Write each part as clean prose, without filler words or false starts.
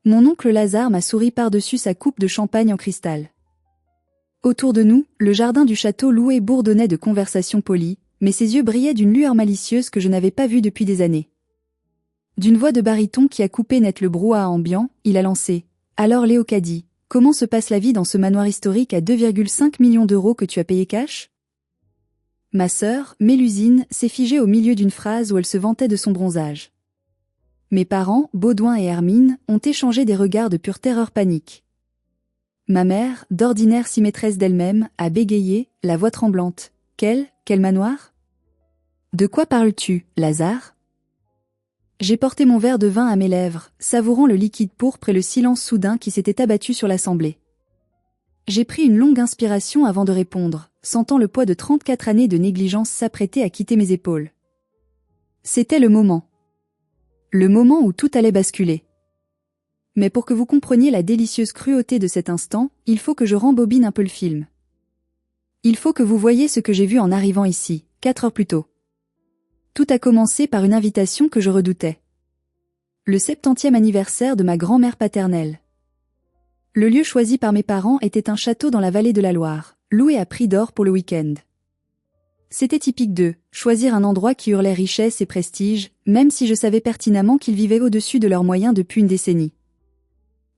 Mon oncle Lazare m'a souri par-dessus sa coupe de champagne en cristal. Autour de nous, le jardin du château loué bourdonnait de conversations polies, mais ses yeux brillaient d'une lueur malicieuse que je n'avais pas vue depuis des années. D'une voix de baryton qui a coupé net le brouhaha ambiant, il a lancé « Alors Léocadie, comment se passe la vie dans ce manoir historique à 2,5 millions d'euros que tu as payé cash ?» Ma sœur, Mélusine, s'est figée au milieu d'une phrase où elle se vantait de son bronzage. Mes parents, Baudouin et Hermine, ont échangé des regards de pure terreur panique. Ma mère, d'ordinaire si maîtresse d'elle-même, a bégayé, la voix tremblante. « Quel manoir ? De quoi parles-tu, Lazare ?» J'ai porté mon verre de vin à mes lèvres, savourant le liquide pourpre et le silence soudain qui s'était abattu sur l'assemblée. J'ai pris une longue inspiration avant de répondre, sentant le poids de 34 années de négligence s'apprêter à quitter mes épaules. C'était le moment. Le moment où tout allait basculer. Mais pour que vous compreniez la délicieuse cruauté de cet instant, il faut que je rembobine un peu le film. Il faut que vous voyiez ce que j'ai vu en arrivant ici, 4 heures plus tôt. Tout a commencé par une invitation que je redoutais. Le 70e anniversaire de ma grand-mère paternelle. Le lieu choisi par mes parents était un château dans la vallée de la Loire, loué à prix d'or pour le week-end. C'était typique d'eux, choisir un endroit qui hurlait richesse et prestige, même si je savais pertinemment qu'ils vivaient au-dessus de leurs moyens depuis une décennie.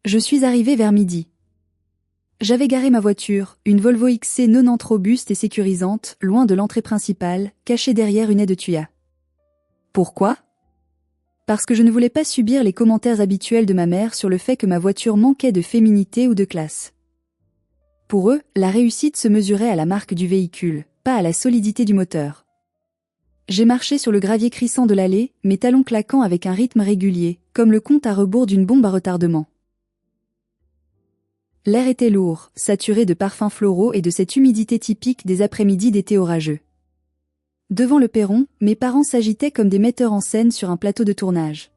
Je suis arrivée vers midi. J'avais garé ma voiture, une Volvo XC90 robuste et sécurisante, loin de l'entrée principale, cachée derrière une haie de tuyas. Pourquoi ? Parce que je ne voulais pas subir les commentaires habituels de ma mère sur le fait que ma voiture manquait de féminité ou de classe. Pour eux, la réussite se mesurait à la marque du véhicule, pas à la solidité du moteur. J'ai marché sur le gravier crissant de l'allée, mes talons claquant avec un rythme régulier, comme le compte à rebours d'une bombe à retardement. L'air était lourd, saturé de parfums floraux et de cette humidité typique des après-midi d'été orageux. Devant le perron, mes parents s'agitaient comme des metteurs en scène sur un plateau de tournage.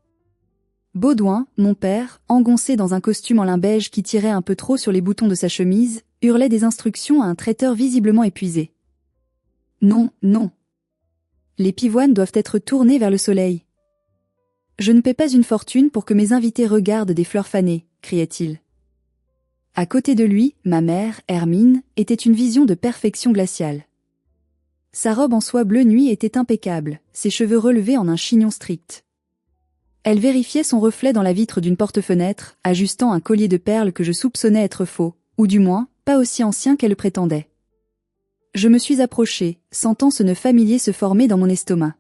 Baudouin, mon père, engoncé dans un costume en lin beige qui tirait un peu trop sur les boutons de sa chemise, hurlait des instructions à un traiteur visiblement épuisé. Non, non. Les pivoines doivent être tournées vers le soleil. Je ne paie pas une fortune pour que mes invités regardent des fleurs fanées, criait-il. À côté de lui, ma mère, Hermine, était une vision de perfection glaciale. Sa robe en soie bleu nuit était impeccable, ses cheveux relevés en un chignon strict. Elle vérifiait son reflet dans la vitre d'une porte-fenêtre, ajustant un collier de perles que je soupçonnais être faux, ou du moins, pas aussi ancien qu'elle le prétendait. Je me suis approchée, sentant ce nœud familier se former dans mon estomac.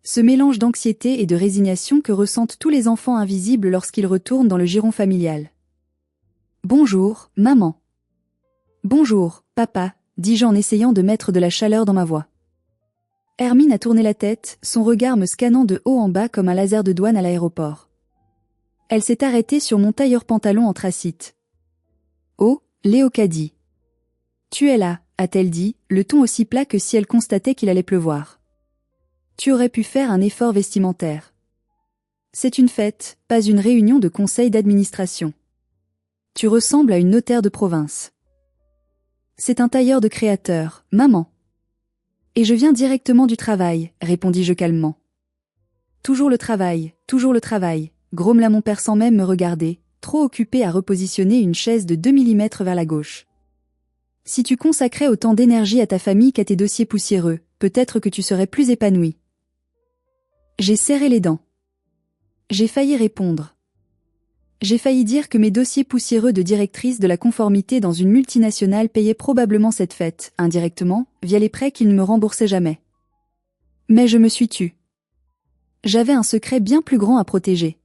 Ce mélange d'anxiété et de résignation que ressentent tous les enfants invisibles lorsqu'ils retournent dans le giron familial. « Bonjour, maman. »« Bonjour, papa », dis-je en essayant de mettre de la chaleur dans ma voix. Hermine a tourné la tête, son regard me scannant de haut en bas comme un laser de douane à l'aéroport. Elle s'est arrêtée sur mon tailleur-pantalon en tracite. « Oh, Léocadie. Tu es là », a-t-elle dit, le ton aussi plat que si elle constatait qu'il allait pleuvoir. Tu aurais pu faire un effort vestimentaire. C'est une fête, pas une réunion de conseil d'administration. Tu ressembles à une notaire de province. C'est un tailleur de créateur, maman. Et je viens directement du travail, répondis-je calmement. Toujours le travail, grommela mon père sans même me regarder, trop occupé à repositionner une chaise de 2 mm vers la gauche. Si tu consacrais autant d'énergie à ta famille qu'à tes dossiers poussiéreux, peut-être que tu serais plus épanoui. J'ai serré les dents. J'ai failli répondre. J'ai failli dire que mes dossiers poussiéreux de directrice de la conformité dans une multinationale payaient probablement cette fête, indirectement, via les prêts qu'ils ne me remboursaient jamais. Mais je me suis tue. J'avais un secret bien plus grand à protéger.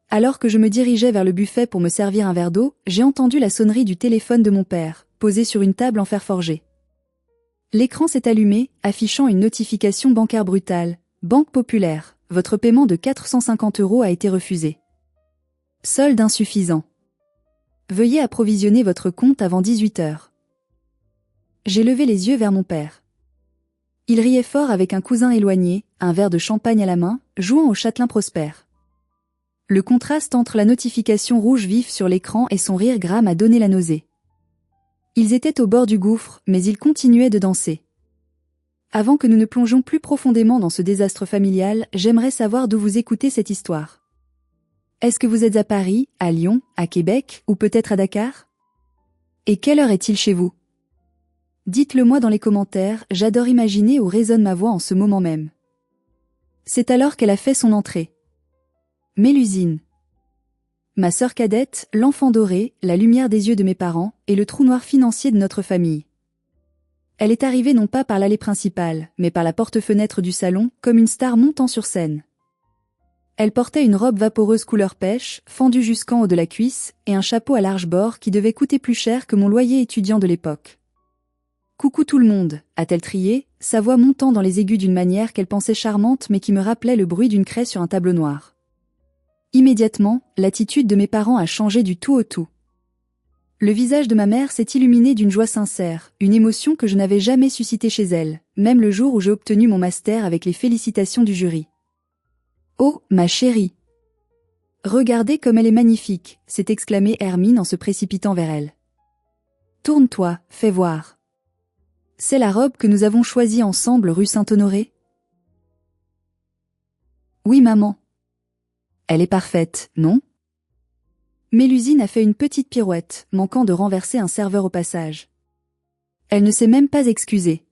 Alors que je me dirigeais vers le buffet pour me servir un verre d'eau, j'ai entendu la sonnerie du téléphone de mon père, posé sur une table en fer forgé. L'écran s'est allumé, affichant une notification bancaire brutale. Banque Populaire. Votre paiement de 450 € a été refusé. Solde insuffisant. Veuillez approvisionner votre compte avant 18 h. J'ai levé les yeux vers mon père. Il riait fort avec un cousin éloigné, un verre de champagne à la main, jouant au châtelain Prosper. Le contraste entre la notification rouge vif sur l'écran et son rire gras m'a donné la nausée. Ils étaient au bord du gouffre, mais ils continuaient de danser. Avant que nous ne plongions plus profondément dans ce désastre familial, j'aimerais savoir d'où vous écoutez cette histoire. Est-ce que vous êtes à Paris, à Lyon, à Québec, ou peut-être à Dakar? Et quelle heure est-il chez vous? Dites-le moi dans les commentaires, j'adore imaginer où résonne ma voix en ce moment même. C'est alors qu'elle a fait son entrée. Mélusine. Ma sœur cadette, l'enfant doré, la lumière des yeux de mes parents, et le trou noir financier de notre famille. Elle est arrivée non pas par l'allée principale, mais par la porte-fenêtre du salon, comme une star montant sur scène. Elle portait une robe vaporeuse couleur pêche, fendue jusqu'en haut de la cuisse, et un chapeau à large bord qui devait coûter plus cher que mon loyer étudiant de l'époque. « Coucou tout le monde », a-t-elle crié, sa voix montant dans les aigus d'une manière qu'elle pensait charmante mais qui me rappelait le bruit d'une craie sur un tableau noir. Immédiatement, l'attitude de mes parents a changé du tout au tout. Le visage de ma mère s'est illuminé d'une joie sincère, une émotion que je n'avais jamais suscitée chez elle, même le jour où j'ai obtenu mon master avec les félicitations du jury. « Oh, ma chérie! Regardez comme elle est magnifique !» s'est exclamée Hermine en se précipitant vers elle. « Tourne-toi, fais voir. C'est la robe que nous avons choisie ensemble rue Saint-Honoré? » « Oui, maman. Elle est parfaite, non ?» Mélusine a fait une petite pirouette, manquant de renverser un serveur au passage. Elle ne s'est même pas excusée.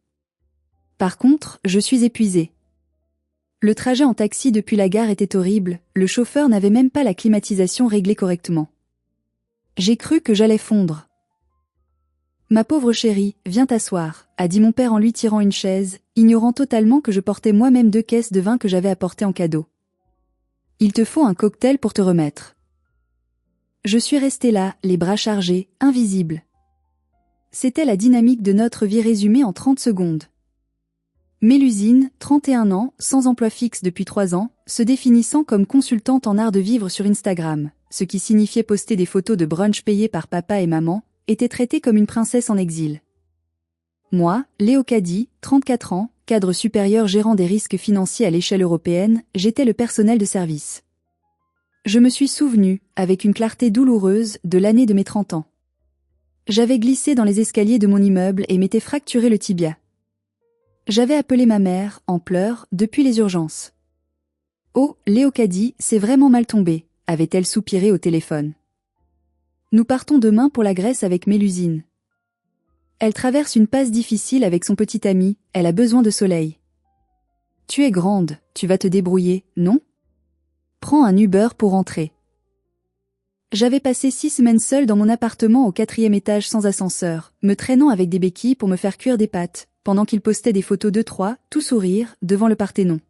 Par contre, je suis épuisée. Le trajet en taxi depuis la gare était horrible, le chauffeur n'avait même pas la climatisation réglée correctement. J'ai cru que j'allais fondre. « Ma pauvre chérie, viens t'asseoir », a dit mon père en lui tirant une chaise, ignorant totalement que je portais moi-même 2 caisses de vin que j'avais apportées en cadeau. « Il te faut un cocktail pour te remettre. » Je suis restée là, les bras chargés, invisible. C'était la dynamique de notre vie résumée en 30 secondes. Mélusine, 31 ans, sans emploi fixe depuis 3 ans, se définissant comme consultante en art de vivre sur Instagram, ce qui signifiait poster des photos de brunch payées par papa et maman, était traitée comme une princesse en exil. Moi, Léocadie, 34 ans, cadre supérieur gérant des risques financiers à l'échelle européenne, j'étais le personnel de service. Je me suis souvenu, avec une clarté douloureuse, de l'année de mes 30 ans. J'avais glissé dans les escaliers de mon immeuble et m'étais fracturé le tibia. J'avais appelé ma mère, en pleurs, depuis les urgences. « Oh, Léocadie, c'est vraiment mal tombé », avait-elle soupiré au téléphone. « Nous partons demain pour la Grèce avec Mélusine. Elle traverse une passe difficile avec son petit ami, elle a besoin de soleil. Tu es grande, tu vas te débrouiller, non ? Prends un Uber pour rentrer. » J'avais passé 6 semaines seule dans mon appartement au 4e étage sans ascenseur, me traînant avec des béquilles pour me faire cuire des pâtes, pendant qu'il postait des photos d'eux 3, tout sourire, devant le Parthénon.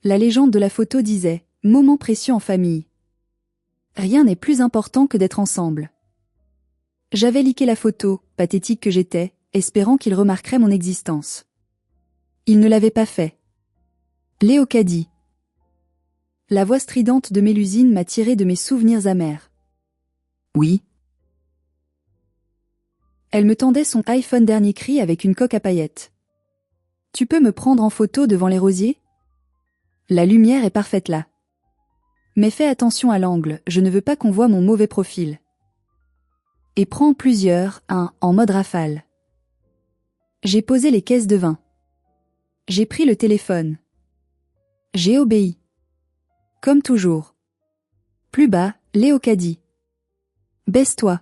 La légende de la photo disait « Moment précieux en famille. Rien n'est plus important que d'être ensemble. » J'avais liké la photo, pathétique que j'étais, espérant qu'il remarquerait mon existence. Il ne l'avait pas fait. Léocadie. La voix stridente de Mélusine m'a tiré de mes souvenirs amers. Oui. Elle me tendait son iPhone dernier cri avec une coque à paillettes. Tu peux me prendre en photo devant les rosiers? La lumière est parfaite là. Mais fais attention à l'angle, je ne veux pas qu'on voie mon mauvais profil. Et prends plusieurs, en mode rafale. J'ai posé les caisses de vin. J'ai pris le téléphone. J'ai obéi. Comme toujours. Plus bas, Léocadie. Baisse-toi.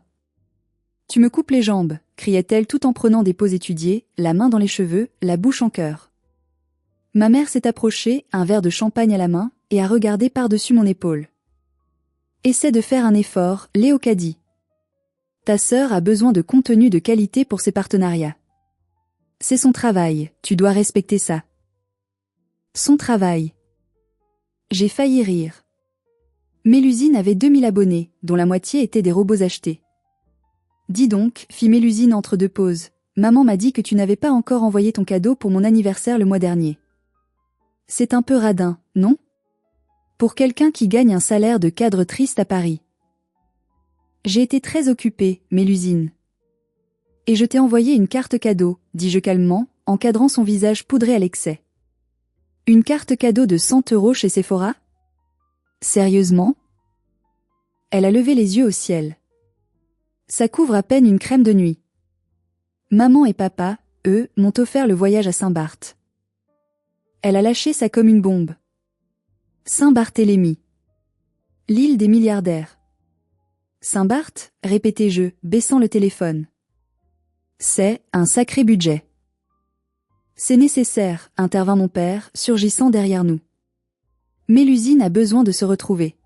Tu me coupes les jambes, criait-elle tout en prenant des poses étudiées, la main dans les cheveux, la bouche en cœur. Ma mère s'est approchée, un verre de champagne à la main, et a regardé par-dessus mon épaule. Essaie de faire un effort, Léocadie. Ta sœur a besoin de contenu de qualité pour ses partenariats. C'est son travail, tu dois respecter ça. Son travail. J'ai failli rire. Mélusine avait 2000 abonnés, dont la moitié étaient des robots achetés. Dis donc, fit Mélusine entre 2 pauses, maman m'a dit que tu n'avais pas encore envoyé ton cadeau pour mon anniversaire le mois dernier. C'est un peu radin, non? Pour quelqu'un qui gagne un salaire de cadre triste à Paris. J'ai été très occupée, Mélusine. Et je t'ai envoyé une carte cadeau, dis-je calmement, encadrant son visage poudré à l'excès. Une carte cadeau de 100 € chez Sephora? Sérieusement? Elle a levé les yeux au ciel. Ça couvre à peine une crème de nuit. Maman et papa, eux, m'ont offert le voyage à Saint-Barth. Elle a lâché ça comme une bombe. Saint-Barthélemy. L'île des milliardaires. Saint-Barth, répétai-je, baissant le téléphone. C'est un sacré budget. C'est nécessaire, intervint mon père, surgissant derrière nous. Mélusine a besoin de se retrouver.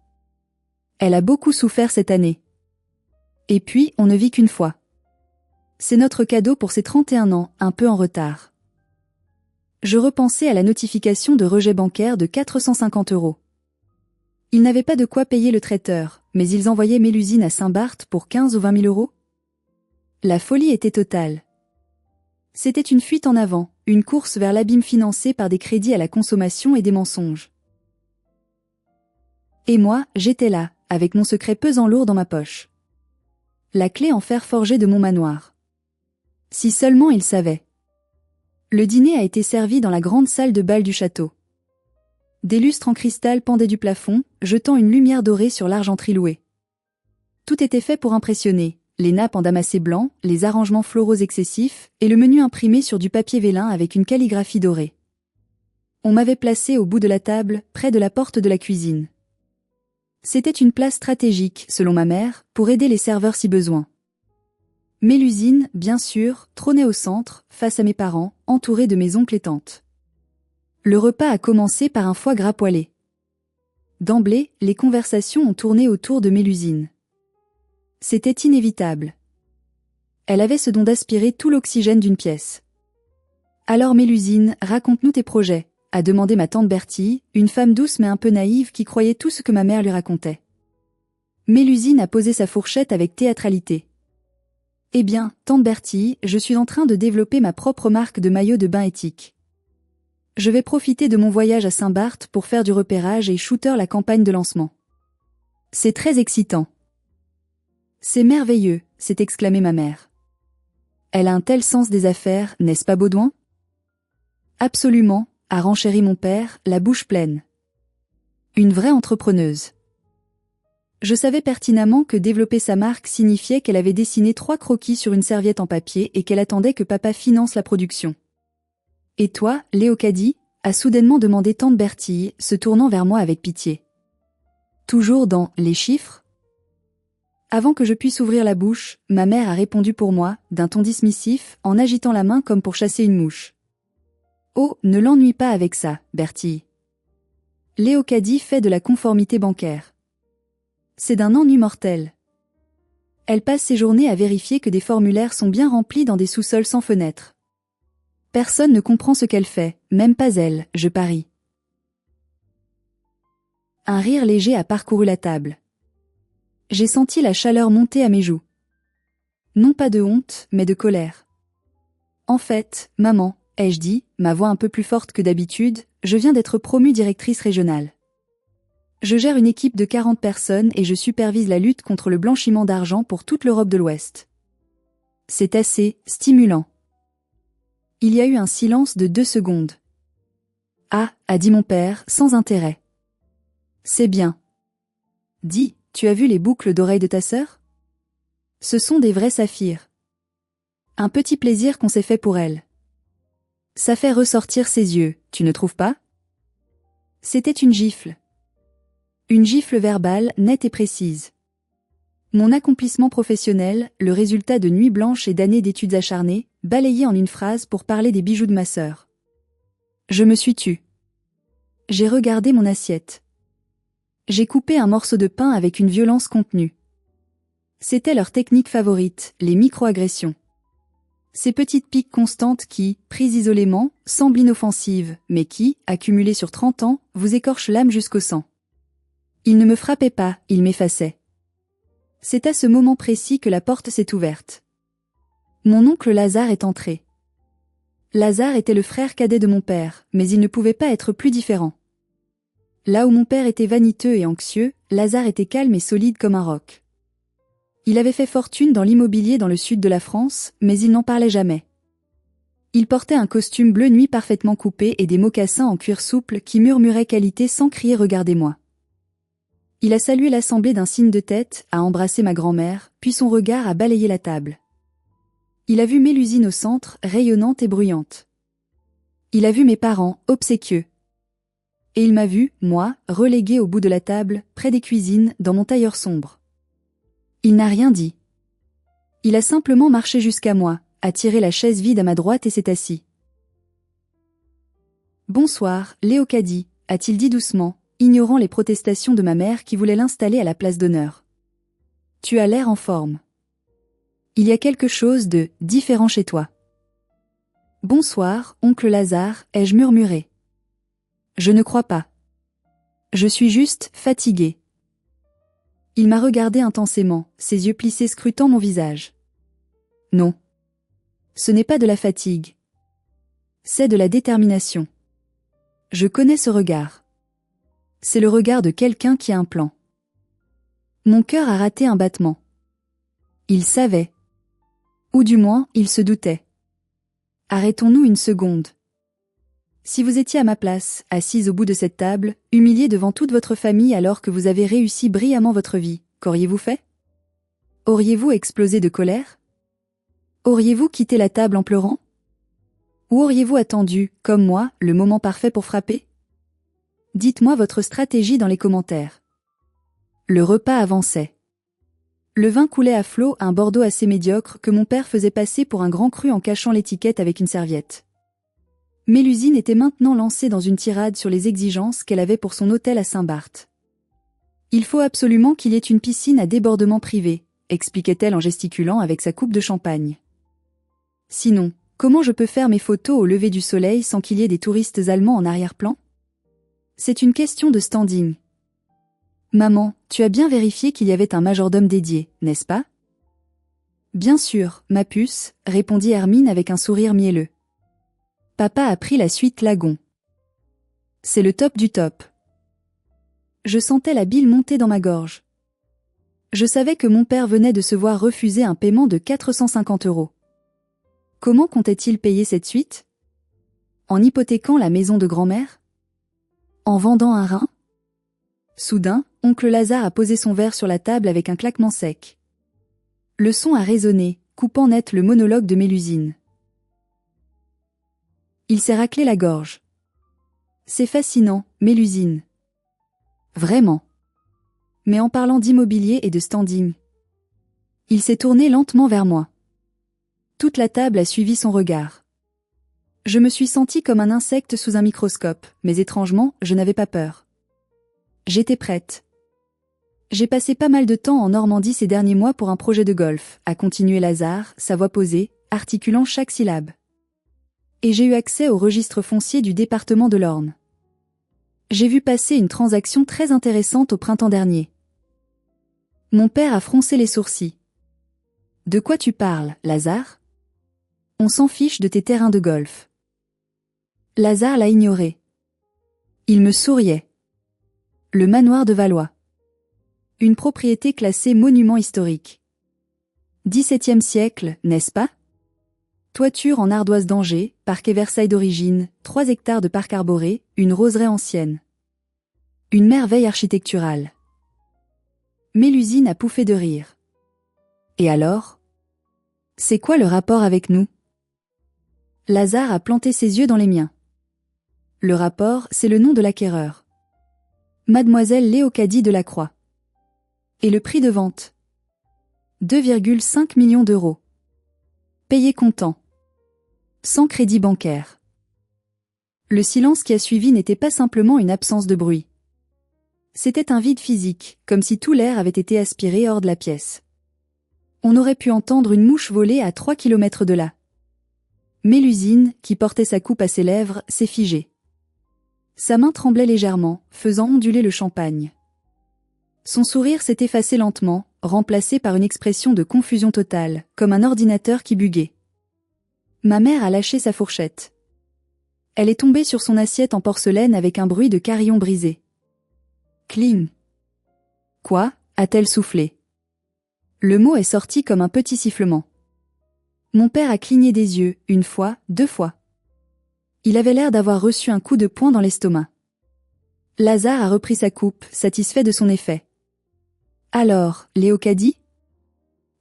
Elle a beaucoup souffert cette année. Et puis, on ne vit qu'une fois. C'est notre cadeau pour ses 31 ans, un peu en retard. Je repensais à la notification de rejet bancaire de 450 €. Ils n'avaient pas de quoi payer le traiteur, mais ils envoyaient Mélusine à Saint-Barth pour 15 ou 20 000 €. La folie était totale. C'était une fuite en avant, une course vers l'abîme financée par des crédits à la consommation et des mensonges. Et moi, j'étais là, avec mon secret pesant lourd dans ma poche. La clé en fer forgé de mon manoir. Si seulement il savait. Le dîner a été servi dans la grande salle de bal du château. Des lustres en cristal pendaient du plafond, jetant une lumière dorée sur l'argenterie louée. Tout était fait pour impressionner, les nappes en damassé blanc, les arrangements floraux excessifs, et le menu imprimé sur du papier vélin avec une calligraphie dorée. On m'avait placé au bout de la table, près de la porte de la cuisine. C'était une place stratégique, selon ma mère, pour aider les serveurs si besoin. Mélusine, bien sûr, trônait au centre, face à mes parents, entourée de mes oncles et tantes. Le repas a commencé par un foie gras poêlé. D'emblée, les conversations ont tourné autour de Mélusine. C'était inévitable. Elle avait ce don d'aspirer tout l'oxygène d'une pièce. Alors Mélusine, raconte-nous tes projets, a demandé ma tante Bertille, une femme douce mais un peu naïve qui croyait tout ce que ma mère lui racontait. Mélusine a posé sa fourchette avec théâtralité. Eh bien, tante Bertille, je suis en train de développer ma propre marque de maillots de bain éthique. Je vais profiter de mon voyage à Saint-Barth pour faire du repérage et shooter la campagne de lancement. C'est très excitant. C'est merveilleux, s'est exclamée ma mère. Elle a un tel sens des affaires, n'est-ce pas Baudouin? Absolument, a renchéri mon père, la bouche pleine. Une vraie entrepreneuse. Je savais pertinemment que développer sa marque signifiait qu'elle avait dessiné 3 croquis sur une serviette en papier et qu'elle attendait que papa finance la production. Et toi, Léocadie, a soudainement demandé tante Bertille, se tournant vers moi avec pitié. Toujours dans les chiffres? Avant que je puisse ouvrir la bouche, ma mère a répondu pour moi, d'un ton dismissif, en agitant la main comme pour chasser une mouche. Oh, ne l'ennuie pas avec ça, Bertille. Léocadie fait de la conformité bancaire. C'est d'un ennui mortel. Elle passe ses journées à vérifier que des formulaires sont bien remplis dans des sous-sols sans fenêtres. Personne ne comprend ce qu'elle fait, même pas elle, je parie. Un rire léger a parcouru la table. J'ai senti la chaleur monter à mes joues. Non pas de honte, mais de colère. En fait, maman, ai-je dit, ma voix un peu plus forte que d'habitude, je viens d'être promue directrice régionale. Je gère une équipe de 40 personnes et je supervise la lutte contre le blanchiment d'argent pour toute l'Europe de l'Ouest. C'est assez stimulant. Il y a eu un silence de 2 secondes. Ah, a dit mon père, sans intérêt. C'est bien. Dis, tu as vu les boucles d'oreilles de ta sœur? Ce sont des vrais saphirs. Un petit plaisir qu'on s'est fait pour elle. Ça fait ressortir ses yeux, tu ne trouves pas? C'était une gifle. Une gifle verbale, nette et précise. Mon accomplissement professionnel, le résultat de nuits blanches et d'années d'études acharnées, balayé en une phrase pour parler des bijoux de ma sœur. Je me suis tue. J'ai regardé mon assiette. J'ai coupé un morceau de pain avec une violence contenue. C'était leur technique favorite, les micro-agressions. Ces petites piques constantes qui, prises isolément, semblent inoffensives, mais qui, accumulées sur 30 ans, vous écorchent l'âme jusqu'au sang. Ils ne me frappaient pas, ils m'effaçaient. C'est à ce moment précis que la porte s'est ouverte. Mon oncle Lazare est entré. Lazare était le frère cadet de mon père, mais il ne pouvait pas être plus différent. Là où mon père était vaniteux et anxieux, Lazare était calme et solide comme un roc. Il avait fait fortune dans l'immobilier dans le sud de la France, mais il n'en parlait jamais. Il portait un costume bleu nuit parfaitement coupé et des mocassins en cuir souple qui murmuraient qualité sans crier « Regardez-moi ». Il a salué l'assemblée d'un signe de tête, a embrassé ma grand-mère, puis son regard a balayé la table. Il a vu Mélusine au centre, rayonnante et bruyante. Il a vu mes parents, obséquieux. Et il m'a vu, moi, relégué au bout de la table, près des cuisines, dans mon tailleur sombre. Il n'a rien dit. Il a simplement marché jusqu'à moi, a tiré la chaise vide à ma droite et s'est assis. « Bonsoir, Léocadie », a-t-il dit doucement, ignorant les protestations de ma mère qui voulait l'installer à la place d'honneur. « Tu as l'air en forme. Il y a quelque chose de différent chez toi. »« Bonsoir, oncle Lazare », ai-je murmuré. « Je ne crois pas. Je suis juste fatigué. » Il m'a regardé intensément, ses yeux plissés scrutant mon visage. « Non. Ce n'est pas de la fatigue. C'est de la détermination. Je connais ce regard. C'est le regard de quelqu'un qui a un plan. » Mon cœur a raté un battement. Il savait. Ou du moins, il se doutait. Arrêtons-nous une seconde. Si vous étiez à ma place, assise au bout de cette table, humiliée devant toute votre famille alors que vous avez réussi brillamment votre vie, qu'auriez-vous fait? Auriez-vous explosé de colère? Auriez-vous quitté la table en pleurant? Ou auriez-vous attendu, comme moi, le moment parfait pour frapper? Dites-moi votre stratégie dans les commentaires. Le repas avançait. Le vin coulait à flot, un Bordeaux assez médiocre que mon père faisait passer pour un grand cru en cachant l'étiquette avec une serviette. Mélusine était maintenant lancée dans une tirade sur les exigences qu'elle avait pour son hôtel à Saint-Barth. « Il faut absolument qu'il y ait une piscine à débordement privé », expliquait-elle en gesticulant avec sa coupe de champagne. « Sinon, comment je peux faire mes photos au lever du soleil sans qu'il y ait des touristes allemands en arrière-plan? C'est une question de standing. » « Maman, tu as bien vérifié qu'il y avait un majordome dédié, n'est-ce pas? » « Bien sûr, ma puce, » répondit Hermine avec un sourire mielleux. Papa a pris la suite lagon. C'est le top du top. Je sentais la bile monter dans ma gorge. Je savais que mon père venait de se voir refuser un paiement de 450 €. Comment comptait-il payer cette suite? En hypothéquant la maison de grand-mère? En vendant un rein? Soudain, oncle Lazare a posé son verre sur la table avec un claquement sec. Le son a résonné, coupant net le monologue de Mélusine. Il s'est raclé la gorge. C'est fascinant, Mélusine. Vraiment. Mais en parlant d'immobilier et de standing. Il s'est tourné lentement vers moi. Toute la table a suivi son regard. Je me suis senti comme un insecte sous un microscope, mais étrangement, je n'avais pas peur. J'étais prête. J'ai passé pas mal de temps en Normandie ces derniers mois pour un projet de golf, a continué Lazare, sa voix posée, articulant chaque syllabe. Et j'ai eu accès au registre foncier du département de l'Orne. J'ai vu passer une transaction très intéressante au printemps dernier. Mon père a froncé les sourcils. De quoi tu parles, Lazare? On s'en fiche de tes terrains de golf. Lazare l'a ignoré. Il me souriait. Le manoir de Valois. Une propriété classée monument historique. 17e siècle, n'est-ce pas? Toiture en ardoise d'Angers, parquet Versailles d'origine, 3 hectares de parc arboré, une roseraie ancienne. Une merveille architecturale. Mélusine a pouffé de rire. Et alors? C'est quoi le rapport avec nous? Lazare a planté ses yeux dans les miens. Le rapport, c'est le nom de l'acquéreur. Mademoiselle Léocadie de la Croix. Et le prix de vente? 2,5 millions d'euros. Payé comptant. Sans crédit bancaire. Le silence qui a suivi n'était pas simplement une absence de bruit. C'était un vide physique, comme si tout l'air avait été aspiré hors de la pièce. On aurait pu entendre une mouche voler à 3 kilomètres de là. Mélusine, qui portait sa coupe à ses lèvres, s'est figée. Sa main tremblait légèrement, faisant onduler le champagne. Son sourire s'est effacé lentement, remplacé par une expression de confusion totale, comme un ordinateur qui buguait. Ma mère a lâché sa fourchette. Elle est tombée sur son assiette en porcelaine avec un bruit de carillon brisé. Cling. Quoi? A-t-elle soufflé. Le mot est sorti comme un petit sifflement. Mon père a cligné des yeux, une fois, 2 fois. Il avait l'air d'avoir reçu un coup de poing dans l'estomac. Lazare a repris sa coupe, satisfait de son effet. Alors, Léocadie?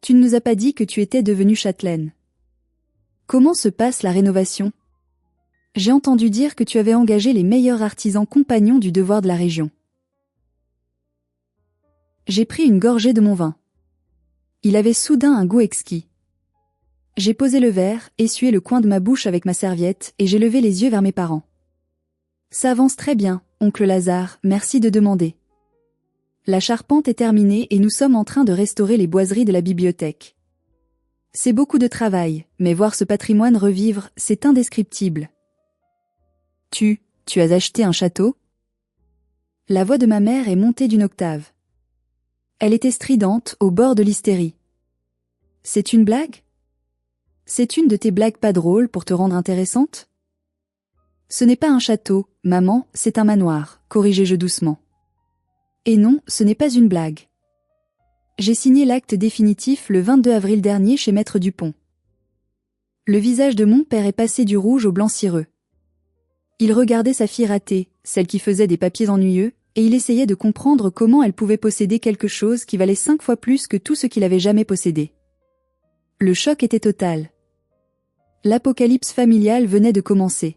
Tu ne nous as pas dit que tu étais devenue châtelaine. Comment se passe la rénovation? J'ai entendu dire que tu avais engagé les meilleurs artisans compagnons du devoir de la région. J'ai pris une gorgée de mon vin. Il avait soudain un goût exquis. J'ai posé le verre, essuyé le coin de ma bouche avec ma serviette et j'ai levé les yeux vers mes parents. Ça avance très bien, oncle Lazare, merci de demander. La charpente est terminée et nous sommes en train de restaurer les boiseries de la bibliothèque. C'est beaucoup de travail, mais voir ce patrimoine revivre, c'est indescriptible. Tu as acheté un château? La voix de ma mère est montée d'une octave. Elle était stridente, au bord de l'hystérie. C'est une blague? C'est une de tes blagues pas drôles pour te rendre intéressante? Ce n'est pas un château, maman, c'est un manoir, corrigeai-je doucement. Et non, ce n'est pas une blague. J'ai signé l'acte définitif le 22 avril dernier chez Maître Dupont. Le visage de mon père est passé du rouge au blanc cireux. Il regardait sa fille ratée, celle qui faisait des papiers ennuyeux, et il essayait de comprendre comment elle pouvait posséder quelque chose qui valait 5 fois plus que tout ce qu'il avait jamais possédé. Le choc était total. L'apocalypse familiale venait de commencer.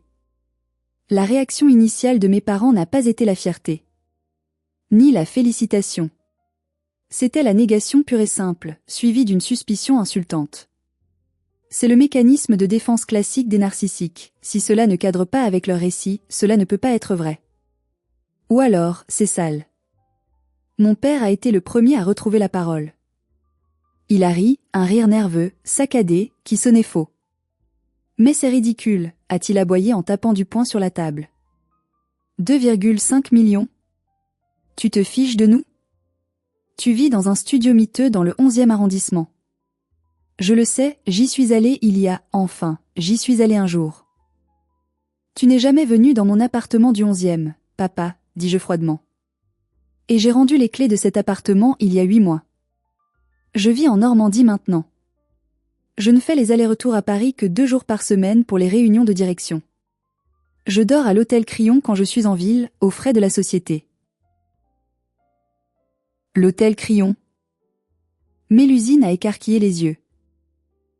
La réaction initiale de mes parents n'a pas été la fierté. Ni la félicitation. C'était la négation pure et simple, suivie d'une suspicion insultante. C'est le mécanisme de défense classique des narcissiques. Si cela ne cadre pas avec leur récit, cela ne peut pas être vrai. Ou alors, c'est sale. Mon père a été le premier à retrouver la parole. Il a ri, un rire nerveux, saccadé, qui sonnait faux. Mais c'est ridicule, a-t-il aboyé en tapant du poing sur la table. 2,5 millions? Tu te fiches de nous? Tu vis dans un studio miteux dans le 11e arrondissement. Je le sais, j'y suis allé j'y suis allé un jour. Tu n'es jamais venu dans mon appartement du 11e, papa, dis-je froidement. Et j'ai rendu les clés de cet appartement il y a 8 mois. Je vis en Normandie maintenant. Je ne fais les allers-retours à Paris que 2 jours par semaine pour les réunions de direction. Je dors à l'hôtel Crillon quand je suis en ville, aux frais de la société. L'hôtel Crillon. Mélusine a écarquillé les yeux.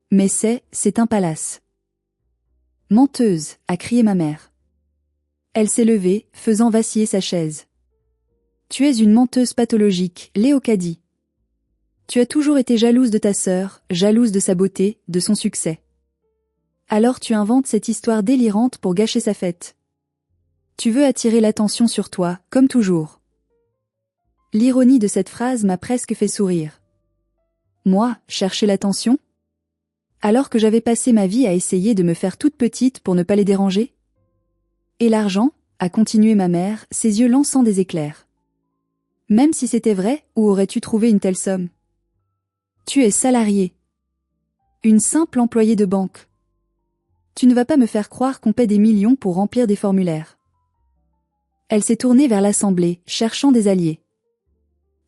Mais c'est un palace. Menteuse, a crié ma mère. Elle s'est levée, faisant vaciller sa chaise. Tu es une menteuse pathologique, Léocadie. Tu as toujours été jalouse de ta sœur, jalouse de sa beauté, de son succès. Alors tu inventes cette histoire délirante pour gâcher sa fête. Tu veux attirer l'attention sur toi, comme toujours. L'ironie de cette phrase m'a presque fait sourire. Moi, chercher l'attention? Alors que j'avais passé ma vie à essayer de me faire toute petite pour ne pas les déranger? Et l'argent? A continué ma mère, ses yeux lançant des éclairs. Même si c'était vrai, où aurais-tu trouvé une telle somme? Tu es salarié. Une simple employée de banque. Tu ne vas pas me faire croire qu'on paie des millions pour remplir des formulaires. Elle s'est tournée vers l'Assemblée, cherchant des alliés.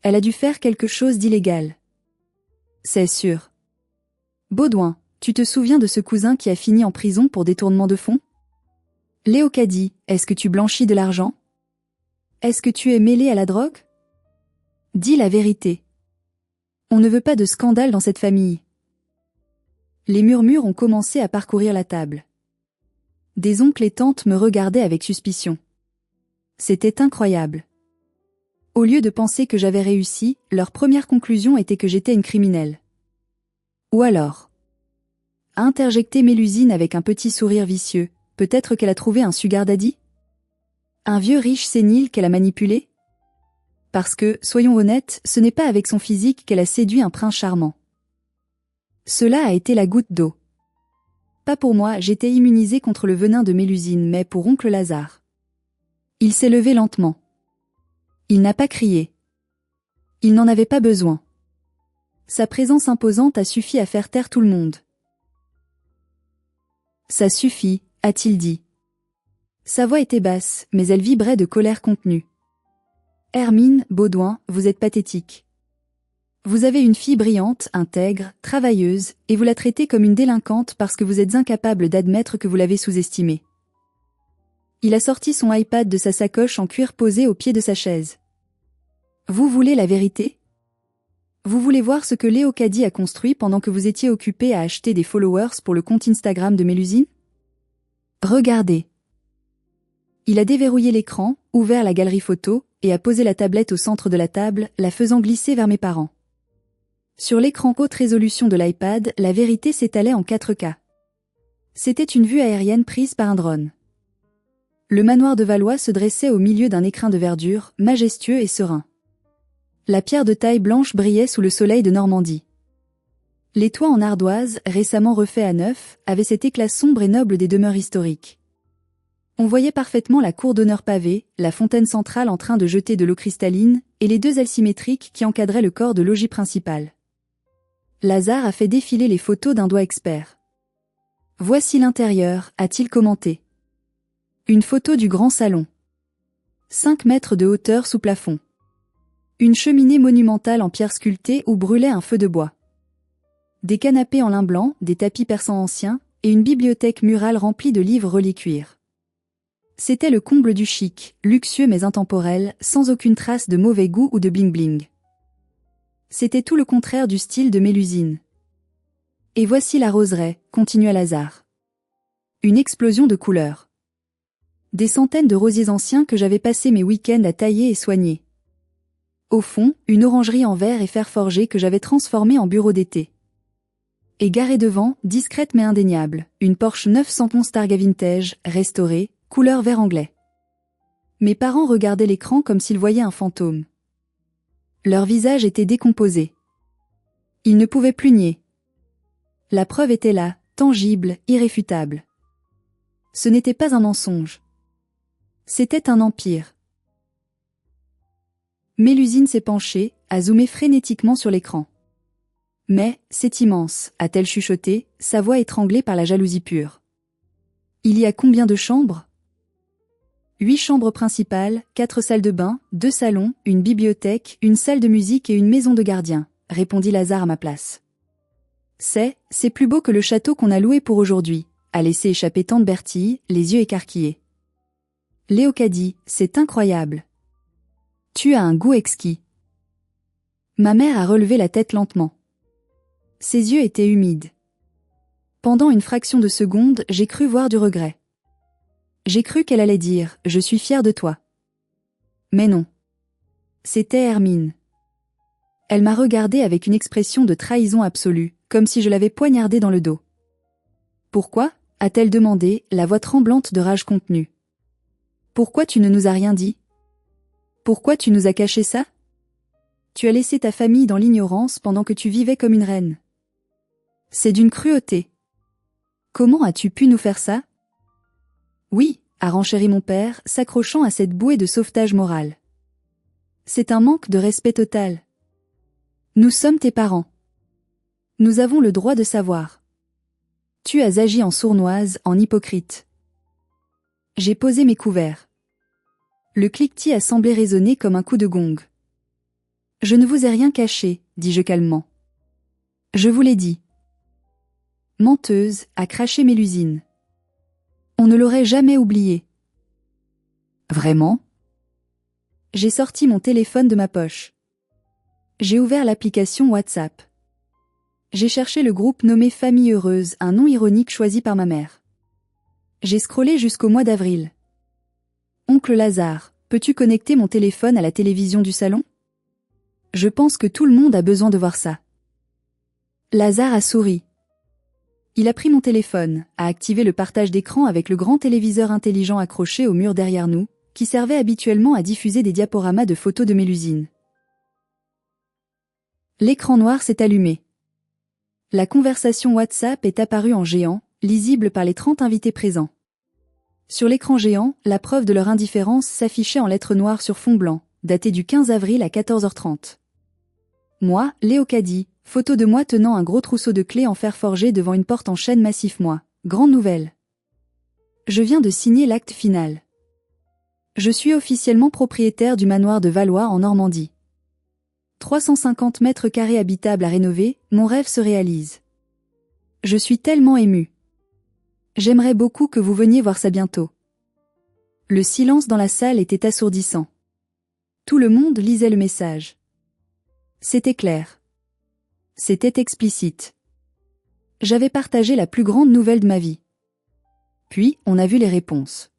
Elle a dû faire quelque chose d'illégal. C'est sûr. Baudouin, tu te souviens de ce cousin qui a fini en prison pour détournement de fonds? Léocadie, est-ce que tu blanchis de l'argent? Est-ce que tu es mêlé à la drogue? Dis la vérité. On ne veut pas de scandale dans cette famille. Les murmures ont commencé à parcourir la table. Des oncles et tantes me regardaient avec suspicion. C'était incroyable. Au lieu de penser que j'avais réussi, leur première conclusion était que j'étais une criminelle. Ou alors, a interjecté Mélusine avec un petit sourire vicieux, peut-être qu'elle a trouvé un sugar daddy? Un vieux riche sénile qu'elle a manipulé? Parce que, soyons honnêtes, ce n'est pas avec son physique qu'elle a séduit un prince charmant. Cela a été la goutte d'eau. Pas pour moi, j'étais immunisée contre le venin de Mélusine, mais pour oncle Lazare. Il s'est levé lentement. Il n'a pas crié. Il n'en avait pas besoin. Sa présence imposante a suffi à faire taire tout le monde. Ça suffit, a-t-il dit. Sa voix était basse, mais elle vibrait de colère contenue. Hermine, Baudouin, vous êtes pathétique. Vous avez une fille brillante, intègre, travailleuse, et vous la traitez comme une délinquante parce que vous êtes incapable d'admettre que vous l'avez sous-estimée. Il a sorti son iPad de sa sacoche en cuir posé au pied de sa chaise. Vous voulez la vérité? Vous voulez voir ce que Léocadie a construit pendant que vous étiez occupé à acheter des followers pour le compte Instagram de Mélusine? Regardez. Il a déverrouillé l'écran, ouvert la galerie photo, et a posé la tablette au centre de la table, la faisant glisser vers mes parents. Sur l'écran haute résolution de l'iPad, la vérité s'étalait en 4K. C'était une vue aérienne prise par un drone. Le manoir de Valois se dressait au milieu d'un écrin de verdure, majestueux et serein. La pierre de taille blanche brillait sous le soleil de Normandie. Les toits en ardoise, récemment refaits à neuf, avaient cet éclat sombre et noble des demeures historiques. On voyait parfaitement la cour d'honneur pavée, la fontaine centrale en train de jeter de l'eau cristalline, et les deux ailes symétriques qui encadraient le corps de logis principal. Lazare a fait défiler les photos d'un doigt expert. « Voici l'intérieur », a-t-il commenté. Une photo du grand salon. 5 mètres de hauteur sous plafond. Une cheminée monumentale en pierre sculptée où brûlait un feu de bois. Des canapés en lin blanc, des tapis persans anciens, et une bibliothèque murale remplie de livres reliquaires. C'était le comble du chic, luxueux mais intemporel, sans aucune trace de mauvais goût ou de bling-bling. C'était tout le contraire du style de Mélusine. Et voici la roseraie, continua Lazare. Une explosion de couleurs. Des centaines de rosiers anciens que j'avais passé mes week-ends à tailler et soigner. Au fond, une orangerie en verre et fer forgé que j'avais transformée en bureau d'été. Et garée devant, discrète mais indéniable, une Porsche 911 Targa Vintage, restaurée, couleur vert anglais. Mes parents regardaient l'écran comme s'ils voyaient un fantôme. Leur visage était décomposé. Ils ne pouvaient plus nier. La preuve était là, tangible, irréfutable. Ce n'était pas un mensonge. C'était un empire. Mélusine s'est penchée, a zoomé frénétiquement sur l'écran. Mais, c'est immense, a-t-elle chuchoté, sa voix étranglée par la jalousie pure. Il y a combien de chambres ? 8 chambres principales, 4 salles de bain, 2 salons, une bibliothèque, une salle de musique et une maison de gardien, répondit Lazare à ma place. C'est plus beau que le château qu'on a loué pour aujourd'hui, a laissé échapper tante Bertille, les yeux écarquillés. Léocadie, c'est incroyable. Tu as un goût exquis. Ma mère a relevé la tête lentement. Ses yeux étaient humides. Pendant une fraction de seconde, j'ai cru voir du regret. J'ai cru qu'elle allait dire « Je suis fière de toi ». Mais non. C'était Hermine. Elle m'a regardée avec une expression de trahison absolue, comme si je l'avais poignardée dans le dos. « Pourquoi ?» a-t-elle demandé, la voix tremblante de rage contenue. « Pourquoi tu ne nous as rien dit ? Pourquoi tu nous as caché ça ? Tu as laissé ta famille dans l'ignorance pendant que tu vivais comme une reine. C'est d'une cruauté. Comment as-tu pu nous faire ça ? Oui, a renchéri mon père, s'accrochant à cette bouée de sauvetage moral. C'est un manque de respect total. Nous sommes tes parents. Nous avons le droit de savoir. Tu as agi en sournoise, en hypocrite. J'ai posé mes couverts. Le cliquetis a semblé résonner comme un coup de gong. Je ne vous ai rien caché, dis-je calmement. Je vous l'ai dit. Menteuse, a craché Mélusine. On ne l'aurait jamais oublié. Vraiment ? J'ai sorti mon téléphone de ma poche. J'ai ouvert l'application WhatsApp. J'ai cherché le groupe nommé Famille Heureuse, un nom ironique choisi par ma mère. J'ai scrollé jusqu'au mois d'avril. Oncle Lazare, peux-tu connecter mon téléphone à la télévision du salon ? Je pense que tout le monde a besoin de voir ça. Lazare a souri. Il a pris mon téléphone, a activé le partage d'écran avec le grand téléviseur intelligent accroché au mur derrière nous, qui servait habituellement à diffuser des diaporamas de photos de Mélusine. L'écran noir s'est allumé. La conversation WhatsApp est apparue en géant, lisible par les 30 invités présents. Sur l'écran géant, la preuve de leur indifférence s'affichait en lettres noires sur fond blanc, datée du 15 avril à 14h30. Moi, Léocadie, photo de moi tenant un gros trousseau de clés en fer forgé devant une porte en chêne massif moi. Grande nouvelle. Je viens de signer l'acte final. Je suis officiellement propriétaire du manoir de Valois en Normandie. 350 mètres carrés habitables à rénover, mon rêve se réalise. Je suis tellement émue. J'aimerais beaucoup que vous veniez voir ça bientôt. Le silence dans la salle était assourdissant. Tout le monde lisait le message. C'était clair. C'était explicite. J'avais partagé la plus grande nouvelle de ma vie. Puis, on a vu les réponses.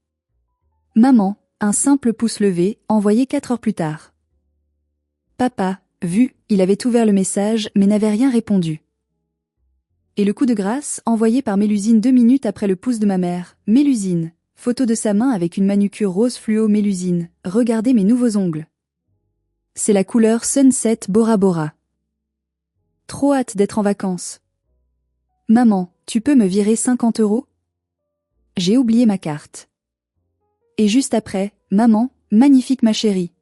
Maman, un simple pouce levé, envoyé 4 heures plus tard. Papa, vu, il avait ouvert le message mais n'avait rien répondu. Et le coup de grâce, envoyé par Mélusine 2 minutes après le pouce de ma mère. Mélusine, photo de sa main avec une manucure rose fluo. Mélusine, regardez mes nouveaux ongles. C'est la couleur Sunset Bora Bora. Trop hâte d'être en vacances. Maman, tu peux me virer 50 €? J'ai oublié ma carte. Et juste après, maman, magnifique ma chérie.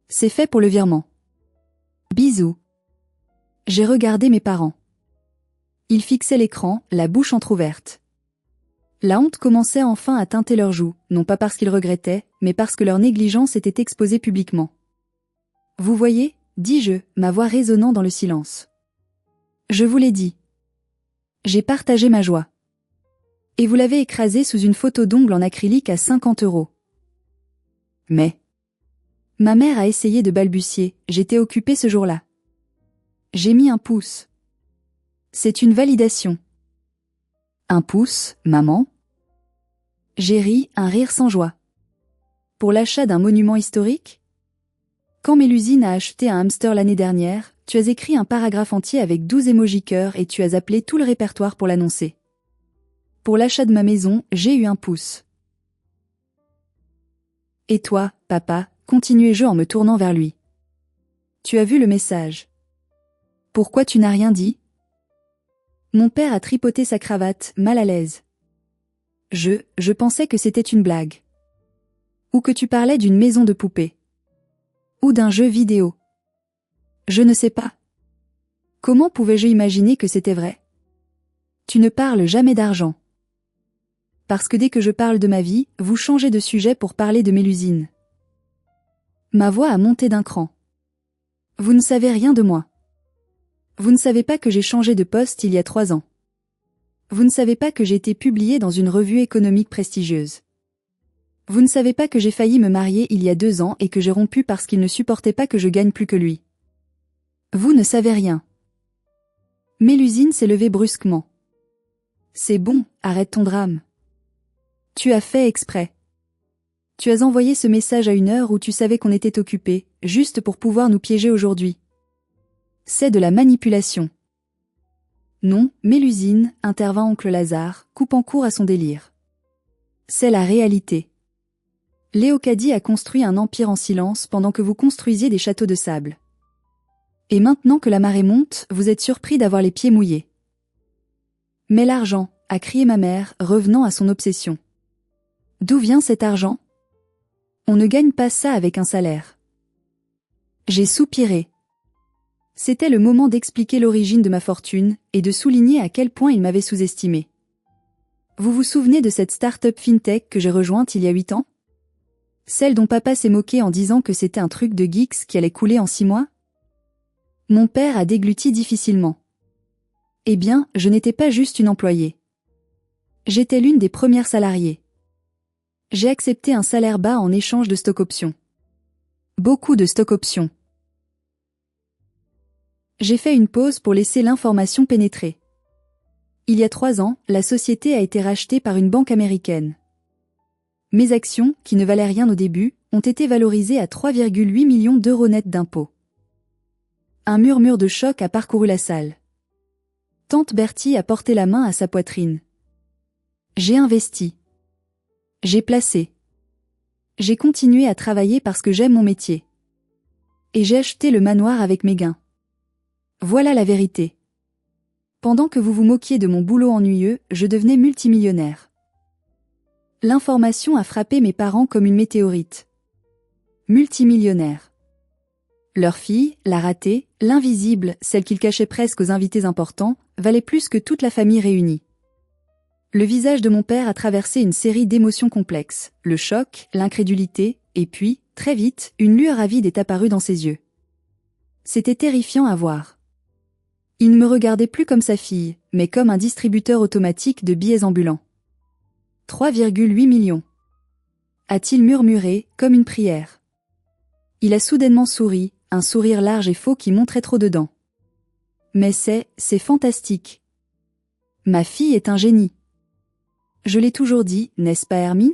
C'est fait pour le virement. Bisous. J'ai regardé mes parents. Ils fixaient l'écran, la bouche entr'ouverte. La honte commençait enfin à teinter leurs joues, non pas parce qu'ils regrettaient, mais parce que leur négligence était exposée publiquement. Vous voyez, dis-je, ma voix résonnant dans le silence. Je vous l'ai dit. J'ai partagé ma joie. Et vous l'avez écrasée sous une photo d'ongles en acrylique à 50 €. Mais... Ma mère a essayé de balbutier, j'étais occupée ce jour-là. J'ai mis un pouce. C'est une validation. Un pouce, maman? J'ai ri, un rire sans joie. Pour l'achat d'un monument historique? Quand Mélusine a acheté un hamster l'année dernière, tu as écrit un paragraphe entier avec 12 émojis cœur et tu as appelé tout le répertoire pour l'annoncer. Pour l'achat de ma maison, j'ai eu un pouce. Et toi, papa, continuai-je en me tournant vers lui. Tu as vu le message. Pourquoi tu n'as rien dit? Mon père a tripoté sa cravate, mal à l'aise. Je pensais que c'était une blague. Ou que tu parlais d'une maison de poupées. Ou d'un jeu vidéo. Je ne sais pas. Comment pouvais-je imaginer que c'était vrai? Tu ne parles jamais d'argent. Parce que dès que je parle de ma vie, vous changez de sujet pour parler de Mélusine. Ma voix a monté d'un cran. Vous ne savez rien de moi. Vous ne savez pas que j'ai changé de poste il y a 3 ans. Vous ne savez pas que j'ai été publiée dans une revue économique prestigieuse. Vous ne savez pas que j'ai failli me marier il y a 2 ans et que j'ai rompu parce qu'il ne supportait pas que je gagne plus que lui. Vous ne savez rien. Mélusine s'est levée brusquement. C'est bon, arrête ton drame. Tu as fait exprès. Tu as envoyé ce message à une heure où tu savais qu'on était occupé, juste pour pouvoir nous piéger aujourd'hui. C'est de la manipulation. Non, Mélusine, intervint oncle Lazare, coupant court à son délire. C'est la réalité. Léocadie a construit un empire en silence pendant que vous construisiez des châteaux de sable. Et maintenant que la marée monte, vous êtes surpris d'avoir les pieds mouillés. Mais l'argent, a crié ma mère, revenant à son obsession. D'où vient cet argent? On ne gagne pas ça avec un salaire. J'ai soupiré. C'était le moment d'expliquer l'origine de ma fortune et de souligner à quel point il m'avait sous-estimé. Vous vous souvenez de cette start-up fintech que j'ai rejointe il y a 8 ans? Celle dont papa s'est moqué en disant que c'était un truc de geeks qui allait couler en 6 mois? Mon père a dégluti difficilement. Eh bien, je n'étais pas juste une employée. J'étais l'une des premières salariées. J'ai accepté un salaire bas en échange de stock options. Beaucoup de stock options. J'ai fait une pause pour laisser l'information pénétrer. Il y a 3 ans, la société a été rachetée par une banque américaine. Mes actions, qui ne valaient rien au début, ont été valorisées à 3,8 millions d'euros net d'impôts. Un murmure de choc a parcouru la salle. Tante Bertie a porté la main à sa poitrine. J'ai investi. J'ai placé. J'ai continué à travailler parce que j'aime mon métier. Et j'ai acheté le manoir avec mes gains. Voilà la vérité. Pendant que vous vous moquiez de mon boulot ennuyeux, je devenais multimillionnaire. L'information a frappé mes parents comme une météorite. Multimillionnaire. Leur fille, la ratée, l'invisible, celle qu'ils cachaient presque aux invités importants, valait plus que toute la famille réunie. Le visage de mon père a traversé une série d'émotions complexes, le choc, l'incrédulité, et puis, très vite, une lueur avide est apparue dans ses yeux. C'était terrifiant à voir. Il ne me regardait plus comme sa fille, mais comme un distributeur automatique de billets ambulants. 3,8 millions. A-t-il murmuré, comme une prière. Il a soudainement souri, un sourire large et faux qui montrait trop dedans. Mais c'est fantastique. Ma fille est un génie. Je l'ai toujours dit, n'est-ce pas Hermine?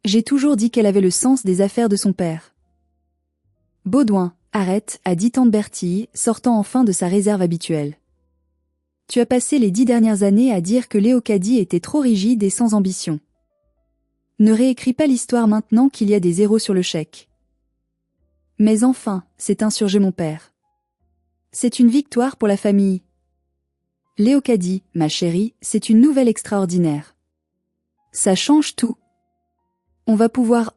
J'ai toujours dit qu'elle avait le sens des affaires de son père. Baudouin, arrête, a dit tante Bertille, sortant enfin de sa réserve habituelle. Tu as passé les 10 dernières années à dire que Léocadie était trop rigide et sans ambition. Ne réécris pas l'histoire maintenant qu'il y a des zéros sur le chèque. Mais enfin, s'est insurgé mon père. C'est une victoire pour la famille. Léocadie, ma chérie, c'est une nouvelle extraordinaire. Ça change tout. On va pouvoir